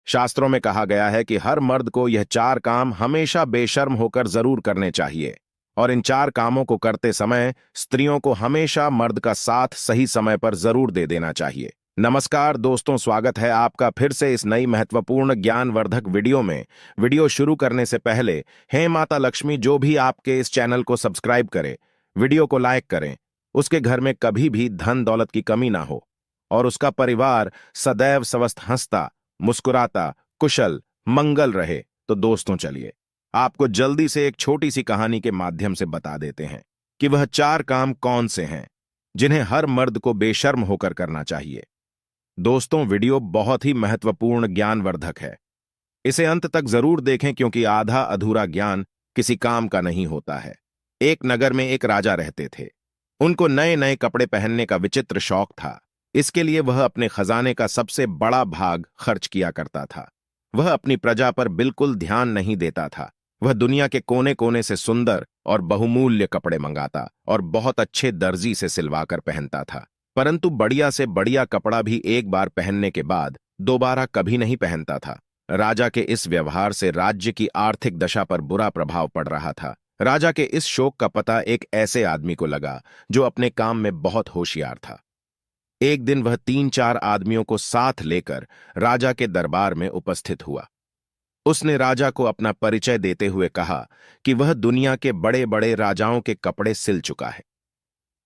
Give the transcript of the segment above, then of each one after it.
शास्त्रों में कहा गया है कि हर मर्द को यह चार काम हमेशा बेशर्म होकर जरूर करने चाहिए, और इन चार कामों को करते समय स्त्रियों को हमेशा मर्द का साथ सही समय पर जरूर दे देना चाहिए। नमस्कार दोस्तों, स्वागत है आपका फिर से इस नई महत्वपूर्ण ज्ञानवर्धक वीडियो में। वीडियो शुरू करने से पहले हे माता लक्ष्मी जो भी आपके इस चैनल को सब्सक्राइब करे, वीडियो को लाइक करें, उसके घर में कभी भी धन दौलत की कमी ना हो और उसका परिवार सदैव स्वस्थ हंसता मुस्कुराता कुशल मंगल रहे। तो दोस्तों चलिए आपको जल्दी से एक छोटी सी कहानी के माध्यम से बता देते हैं कि वह चार काम कौन से हैं जिन्हें हर मर्द को बेशर्म होकर करना चाहिए। दोस्तों वीडियो बहुत ही महत्वपूर्ण ज्ञानवर्धक है, इसे अंत तक जरूर देखें क्योंकि आधा अधूरा ज्ञान किसी काम का नहीं होता है। एक नगर में एक राजा रहते थे। उनको नए नए कपड़े पहनने का विचित्र शौक था। इसके लिए वह अपने खजाने का सबसे बड़ा भाग खर्च किया करता था। वह अपनी प्रजा पर बिल्कुल ध्यान नहीं देता था। वह दुनिया के कोने कोने से सुंदर और बहुमूल्य कपड़े मंगाता और बहुत अच्छे दर्जी से सिलवाकर पहनता था, परंतु बढ़िया से बढ़िया कपड़ा भी एक बार पहनने के बाद दोबारा कभी नहीं पहनता था। राजा के इस व्यवहार से राज्य की आर्थिक दशा पर बुरा प्रभाव पड़ रहा था। राजा के इस शौक का पता एक ऐसे आदमी को लगा जो अपने काम में बहुत होशियार था। एक दिन वह 3-4 आदमियों को साथ लेकर राजा के दरबार में उपस्थित हुआ। उसने राजा को अपना परिचय देते हुए कहा कि वह दुनिया के बड़े बड़े राजाओं के कपड़े सिल चुका है।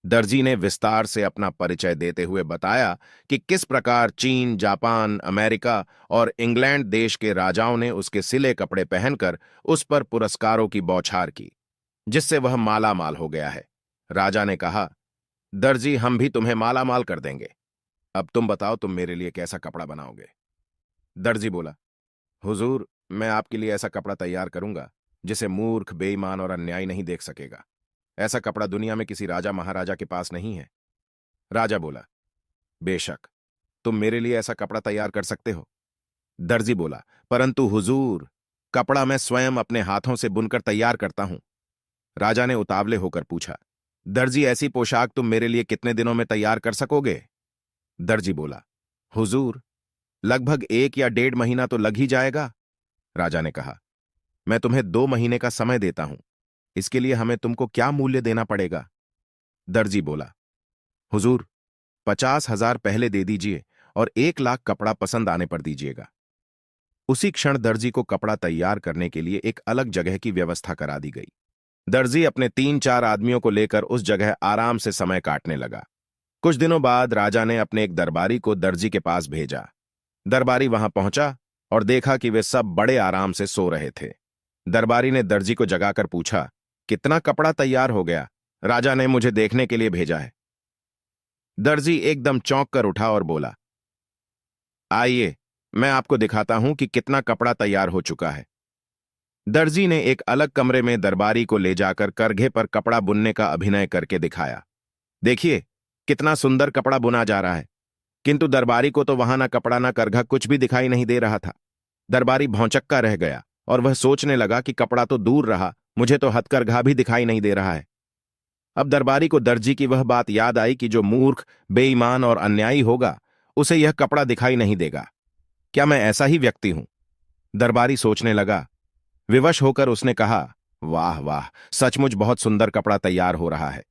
दर्जी ने विस्तार से अपना परिचय देते हुए बताया कि किस प्रकार चीन, जापान, अमेरिका और इंग्लैंड देश के राजाओं ने उसके सिले कपड़े पहनकर उस पर पुरस्कारों की बौछार की, जिससे वह माला माल हो गया है। राजा ने कहा, दर्जी हम भी तुम्हें माला माल कर देंगे। अब तुम बताओ तुम मेरे लिए कैसा कपड़ा बनाओगे। दर्जी बोला, हुजूर मैं आपके लिए ऐसा कपड़ा तैयार करूंगा जिसे मूर्ख, बेईमान और अन्यायी नहीं देख सकेगा। ऐसा कपड़ा दुनिया में किसी राजा महाराजा के पास नहीं है। राजा बोला, बेशक तुम मेरे लिए ऐसा कपड़ा तैयार कर सकते हो। दर्जी बोला, परंतु हुजूर कपड़ा मैं स्वयं अपने हाथों से बुनकर तैयार करता हूं। राजा ने उतावले होकर पूछा, दर्जी ऐसी पोशाक तुम मेरे लिए कितने दिनों में तैयार कर सकोगे। दर्जी बोला, हुजूर लगभग 1 या 1.5 महीना तो लग ही जाएगा। राजा ने कहा, मैं तुम्हें 2 महीने का समय देता हूं। इसके लिए हमें तुमको क्या मूल्य देना पड़ेगा। दर्जी बोला, हुजूर 50,000 पहले दे दीजिए और 1 लाख कपड़ा पसंद आने पर दीजिएगा। उसी क्षण दर्जी को कपड़ा तैयार करने के लिए एक अलग जगह की व्यवस्था करा दी गई। दर्जी अपने 3-4 आदमियों को लेकर उस जगह आराम से समय काटने लगा। कुछ दिनों बाद राजा ने अपने एक दरबारी को दर्जी के पास भेजा। दरबारी वहां पहुंचा और देखा कि वे सब बड़े आराम से सो रहे थे। दरबारी ने दर्जी को जगाकर पूछा, कितना कपड़ा तैयार हो गया। राजा ने मुझे देखने के लिए भेजा है। दर्जी एकदम चौंक कर उठा और बोला, आइए मैं आपको दिखाता हूं कि कितना कपड़ा तैयार हो चुका है। दर्जी ने एक अलग कमरे में दरबारी को ले जाकर करघे पर कपड़ा बुनने का अभिनय करके दिखाया। देखिए कितना सुंदर कपड़ा बुना जा रहा है। किंतु दरबारी को तो वहां ना कपड़ा ना करघा कुछ भी दिखाई नहीं दे रहा था। दरबारी भौंचक्का रह गया और वह सोचने लगा कि कपड़ा तो दूर रहा, मुझे तो हथकरघा भी दिखाई नहीं दे रहा है। अब दरबारी को दर्जी की वह बात याद आई कि जो मूर्ख, बेईमान और अन्यायी होगा उसे यह कपड़ा दिखाई नहीं देगा। क्या मैं ऐसा ही व्यक्ति हूं? दरबारी सोचने लगा। विवश होकर उसने कहा, वाह वाह, सचमुच बहुत सुंदर कपड़ा तैयार हो रहा है।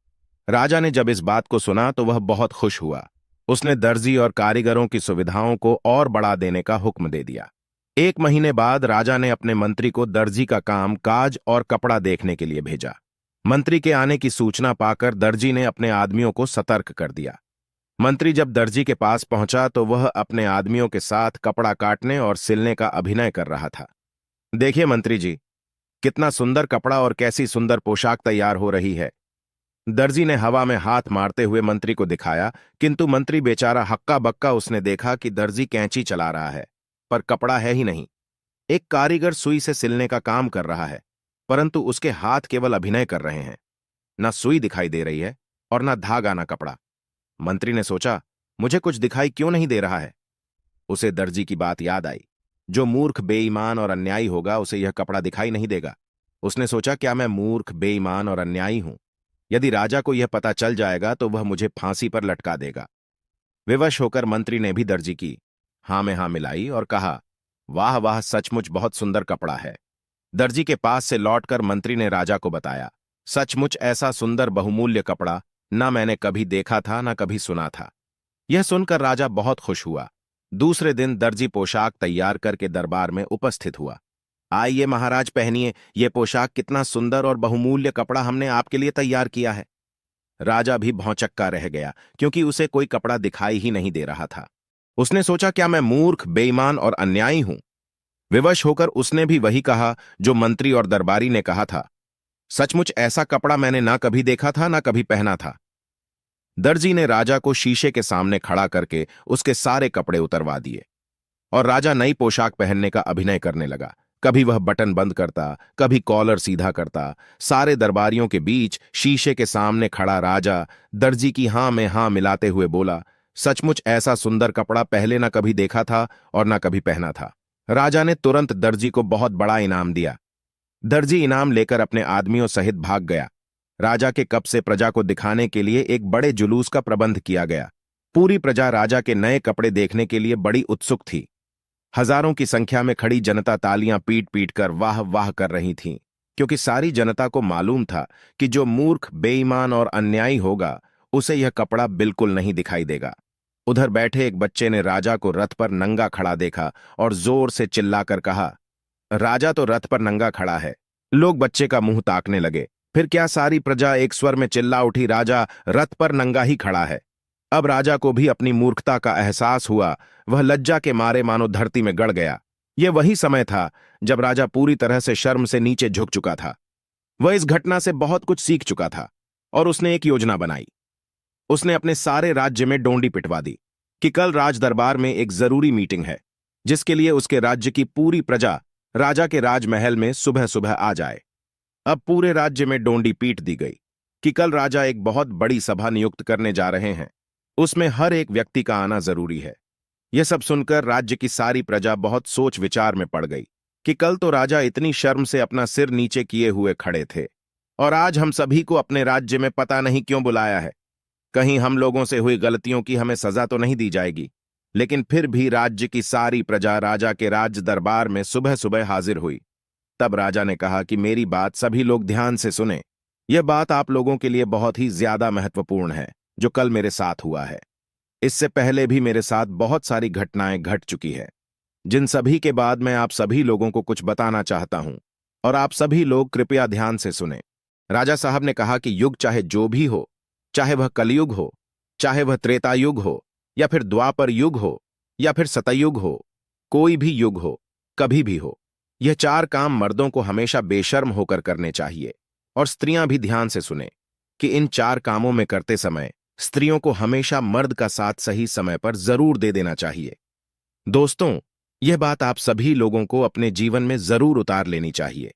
राजा ने जब इस बात को सुना तो वह बहुत खुश हुआ। उसने दर्जी और कारीगरों की सुविधाओं को और बढ़ा देने का हुक्म दे दिया। 1 महीने बाद राजा ने अपने मंत्री को दर्जी का काम काज और कपड़ा देखने के लिए भेजा। मंत्री के आने की सूचना पाकर दर्जी ने अपने आदमियों को सतर्क कर दिया। मंत्री जब दर्जी के पास पहुंचा तो वह अपने आदमियों के साथ कपड़ा काटने और सिलने का अभिनय कर रहा था। देखिए मंत्री जी, कितना सुंदर कपड़ा और कैसी सुंदर पोशाक तैयार हो रही है। दर्जी ने हवा में हाथ मारते हुए मंत्री को दिखाया, किंतु मंत्री बेचारा हक्का बक्का उसने देखा कि दर्जी कैंची चला रहा है पर कपड़ा है ही नहीं। एक कारीगर सुई से सिलने का काम कर रहा है, परंतु उसके हाथ केवल अभिनय कर रहे हैं। ना सुई दिखाई दे रही है और ना धागा ना कपड़ा। मंत्री ने सोचा, मुझे कुछ दिखाई क्यों नहीं दे रहा है। उसे दर्जी की बात याद आई, जो मूर्ख, बेईमान और अन्यायी होगा उसे यह कपड़ा दिखाई नहीं देगा। उसने सोचा, क्या मैं मूर्ख, बेईमान और अन्यायी हूं? यदि राजा को यह पता चल जाएगा तो वह मुझे फांसी पर लटका देगा। विवश होकर मंत्री ने भी दर्जी की हां में हां मिलाई और कहा, वाह वाह, सचमुच बहुत सुंदर कपड़ा है। दर्जी के पास से लौटकर मंत्री ने राजा को बताया, सचमुच ऐसा सुंदर बहुमूल्य कपड़ा ना मैंने कभी देखा था ना कभी सुना था। यह सुनकर राजा बहुत खुश हुआ। दूसरे दिन दर्जी पोशाक तैयार करके दरबार में उपस्थित हुआ। आइए महाराज, पहनिए, ये पोशाक कितना सुंदर और बहुमूल्य कपड़ा हमने आपके लिए तैयार किया है। राजा भी भौंचक्का रह गया, क्योंकि उसे कोई कपड़ा दिखाई ही नहीं दे रहा था। उसने सोचा, क्या मैं मूर्ख, बेईमान और अन्यायी हूं? विवश होकर उसने भी वही कहा जो मंत्री और दरबारी ने कहा था, सचमुच ऐसा कपड़ा मैंने ना कभी देखा था ना कभी पहना था। दर्जी ने राजा को शीशे के सामने खड़ा करके उसके सारे कपड़े उतरवा दिए और राजा नई पोशाक पहनने का अभिनय करने लगा। कभी वह बटन बंद करता, कभी कॉलर सीधा करता। सारे दरबारियों के बीच शीशे के सामने खड़ा राजा दर्जी की हां में हां मिलाते हुए बोला, सचमुच ऐसा सुंदर कपड़ा पहले ना कभी देखा था और ना कभी पहना था। राजा ने तुरंत दर्जी को बहुत बड़ा इनाम दिया। दर्जी इनाम लेकर अपने आदमियों सहित भाग गया। राजा के कप से प्रजा को दिखाने के लिए एक बड़े जुलूस का प्रबंध किया गया। पूरी प्रजा राजा के नए कपड़े देखने के लिए बड़ी उत्सुक थी। हजारों की संख्या में खड़ी जनता तालियां पीट पीट कर वाह वाह कर रही थी, क्योंकि सारी जनता को मालूम था कि जो मूर्ख, बेईमान और अन्यायी होगा उसे यह कपड़ा बिल्कुल नहीं दिखाई देगा। उधर बैठे एक बच्चे ने राजा को रथ पर नंगा खड़ा देखा और जोर से चिल्लाकर कहा, राजा तो रथ पर नंगा खड़ा है। लोग बच्चे का मुंह ताकने लगे। फिर क्या सारी प्रजा एक स्वर में चिल्ला उठी, राजा रथ पर नंगा ही खड़ा है। अब राजा को भी अपनी मूर्खता का एहसास हुआ। वह लज्जा के मारे मानो धरती में गड़ गया। यह वही समय था जब राजा पूरी तरह से शर्म से नीचे झुक चुका था। वह इस घटना से बहुत कुछ सीख चुका था और उसने एक योजना बनाई। उसने अपने सारे राज्य में डोंडी पिटवा दी कि कल राज दरबार में एक जरूरी मीटिंग है, जिसके लिए उसके राज्य की पूरी प्रजा राजा के राजमहल में सुबह सुबह आ जाए। अब पूरे राज्य में डोंडी पीट दी गई कि कल राजा एक बहुत बड़ी सभा नियुक्त करने जा रहे हैं। उसमें हर एक व्यक्ति का आना जरूरी है। यह सब सुनकर राज्य की सारी प्रजा बहुत सोच विचार में पड़ गई कि कल तो राजा इतनी शर्म से अपना सिर नीचे किए हुए खड़े थे, और आज हम सभी को अपने राज्य में पता नहीं क्यों बुलाया है। कहीं हम लोगों से हुई गलतियों की हमें सजा तो नहीं दी जाएगी। लेकिन फिर भी राज्य की सारी प्रजा राजा के राज दरबार में सुबह सुबह हाजिर हुई। तब राजा ने कहा कि मेरी बात सभी लोग ध्यान से सुने। यह बात आप लोगों के लिए बहुत ही ज्यादा महत्वपूर्ण है जो कल मेरे साथ हुआ है। इससे पहले भी मेरे साथ बहुत सारी घटनाएं घट चुकी है, जिन सभी के बाद मैं आप सभी लोगों को कुछ बताना चाहता हूं, और आप सभी लोग कृपया ध्यान से सुने। राजा साहब ने कहा कि युग चाहे जो भी हो, चाहे वह कलयुग हो, चाहे वह त्रेता युग हो, या फिर द्वापर युग हो, या फिर सतयुग हो, कोई भी युग हो, कभी भी हो, यह चार काम मर्दों को हमेशा बेशर्म होकर करने चाहिए। और स्त्रियां भी ध्यान से सुने कि इन चार कामों में करते समय स्त्रियों को हमेशा मर्द का साथ सही समय पर जरूर दे देना चाहिए। दोस्तों, यह बात आप सभी लोगों को अपने जीवन में जरूर उतार लेनी चाहिए।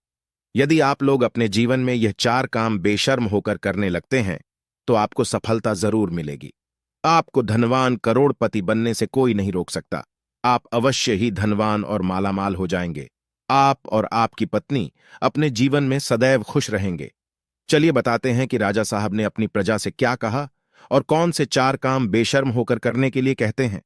यदि आप लोग अपने जीवन में यह चार काम बेशर्म होकर करने लगते हैं तो आपको सफलता जरूर मिलेगी। आपको धनवान, करोड़पति बनने से कोई नहीं रोक सकता। आप अवश्य ही धनवान और मालामाल हो जाएंगे। आप और आपकी पत्नी अपने जीवन में सदैव खुश रहेंगे। चलिए बताते हैं कि राजा साहब ने अपनी प्रजा से क्या कहा और कौन से चार काम बेशर्म होकर करने के लिए कहते हैं।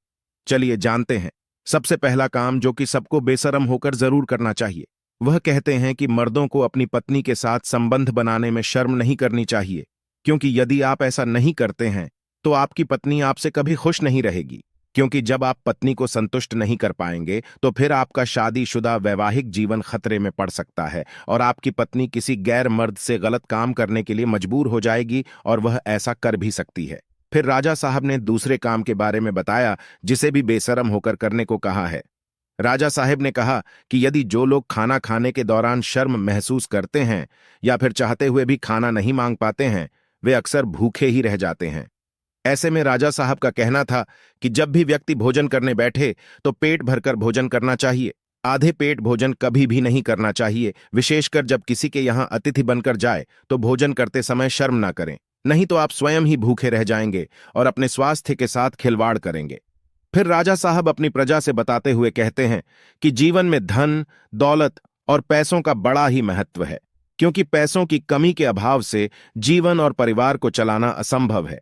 चलिए जानते हैं। सबसे पहला काम जो कि सबको बेशर्म होकर जरूर करना चाहिए, वह कहते हैं कि मर्दों को अपनी पत्नी के साथ संबंध बनाने में शर्म नहीं करनी चाहिए, क्योंकि यदि आप ऐसा नहीं करते हैं तो आपकी पत्नी आपसे कभी खुश नहीं रहेगी। क्योंकि जब आप पत्नी को संतुष्ट नहीं कर पाएंगे तो फिर आपका शादीशुदा वैवाहिक जीवन खतरे में पड़ सकता है और आपकी पत्नी किसी गैर मर्द से गलत काम करने के लिए मजबूर हो जाएगी, और वह ऐसा कर भी सकती है। फिर राजा साहब ने दूसरे काम के बारे में बताया जिसे भी बेशर्म होकर करने को कहा है। राजा साहब ने कहा कि यदि जो लोग खाना खाने के दौरान शर्म महसूस करते हैं या फिर चाहते हुए भी खाना नहीं मांग पाते हैं, वे अक्सर भूखे ही रह जाते हैं। ऐसे में राजा साहब का कहना था कि जब भी व्यक्ति भोजन करने बैठे तो पेट भरकर भोजन करना चाहिए। आधे पेट भोजन कभी भी नहीं करना चाहिए। विशेषकर जब किसी के यहां अतिथि बनकर जाए तो भोजन करते समय शर्म ना करें, नहीं तो आप स्वयं ही भूखे रह जाएंगे और अपने स्वास्थ्य के साथ खिलवाड़ करेंगे। फिर राजा साहब अपनी प्रजा से बताते हुए कहते हैं कि जीवन में धन, दौलत और पैसों का बड़ा ही महत्व है, क्योंकि पैसों की कमी के अभाव से जीवन और परिवार को चलाना असंभव है।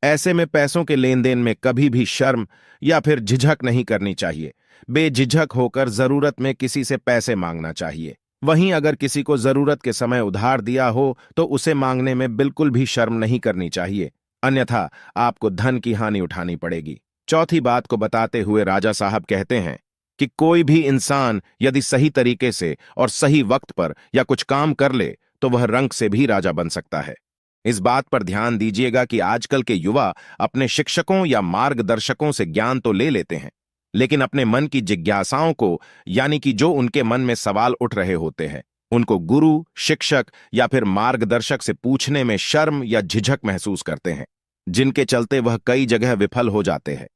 ऐसे में पैसों के लेन देन में कभी भी शर्म या फिर झिझक नहीं करनी चाहिए। बेझिझक होकर जरूरत में किसी से पैसे मांगना चाहिए। वहीं अगर किसी को जरूरत के समय उधार दिया हो तो उसे मांगने में बिल्कुल भी शर्म नहीं करनी चाहिए, अन्यथा आपको धन की हानि उठानी पड़ेगी। चौथी बात को बताते हुए राजा साहब कहते हैं कि कोई भी इंसान यदि सही तरीके से और सही वक्त पर या कुछ काम कर ले तो वह रंक से भी राजा बन सकता है। इस बात पर ध्यान दीजिएगा कि आजकल के युवा अपने शिक्षकों या मार्गदर्शकों से ज्ञान तो ले लेते हैं, लेकिन अपने मन की जिज्ञासाओं को, यानी कि जो उनके मन में सवाल उठ रहे होते हैं, उनको गुरु, शिक्षक या फिर मार्गदर्शक से पूछने में शर्म या झिझक महसूस करते हैं, जिनके चलते वह कई जगह विफल हो जाते हैं।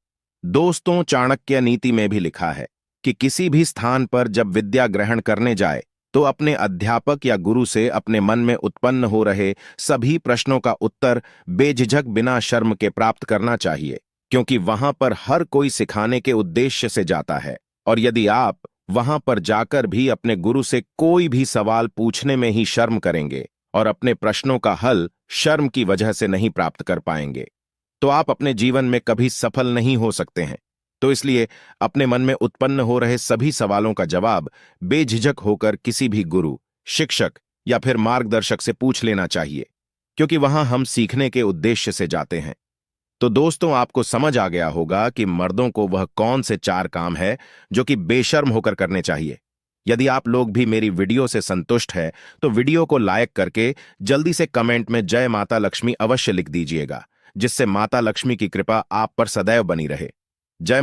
दोस्तों, चाणक्य नीति में भी लिखा है कि किसी भी स्थान पर जब विद्या ग्रहण करने जाए तो अपने अध्यापक या गुरु से अपने मन में उत्पन्न हो रहे सभी प्रश्नों का उत्तर बेझिझक बिना शर्म के प्राप्त करना चाहिए, क्योंकि वहां पर हर कोई सिखाने के उद्देश्य से जाता है। और यदि आप वहां पर जाकर भी अपने गुरु से कोई भी सवाल पूछने में ही शर्म करेंगे और अपने प्रश्नों का हल शर्म की वजह से नहीं प्राप्त कर पाएंगे, तो आप अपने जीवन में कभी सफल नहीं हो सकते हैं। तो इसलिए अपने मन में उत्पन्न हो रहे सभी सवालों का जवाब बेझिझक होकर किसी भी गुरु, शिक्षक या फिर मार्गदर्शक से पूछ लेना चाहिए, क्योंकि वहां हम सीखने के उद्देश्य से जाते हैं। तो दोस्तों, आपको समझ आ गया होगा कि मर्दों को वह कौन से 4 काम है जो कि बेशर्म होकर करने चाहिए। यदि आप लोग भी मेरी वीडियो से संतुष्ट है तो वीडियो को लाइक करके जल्दी से कमेंट में जय माता लक्ष्मी अवश्य लिख दीजिएगा, जिससे माता लक्ष्मी की कृपा आप पर सदैव बनी रहे। जय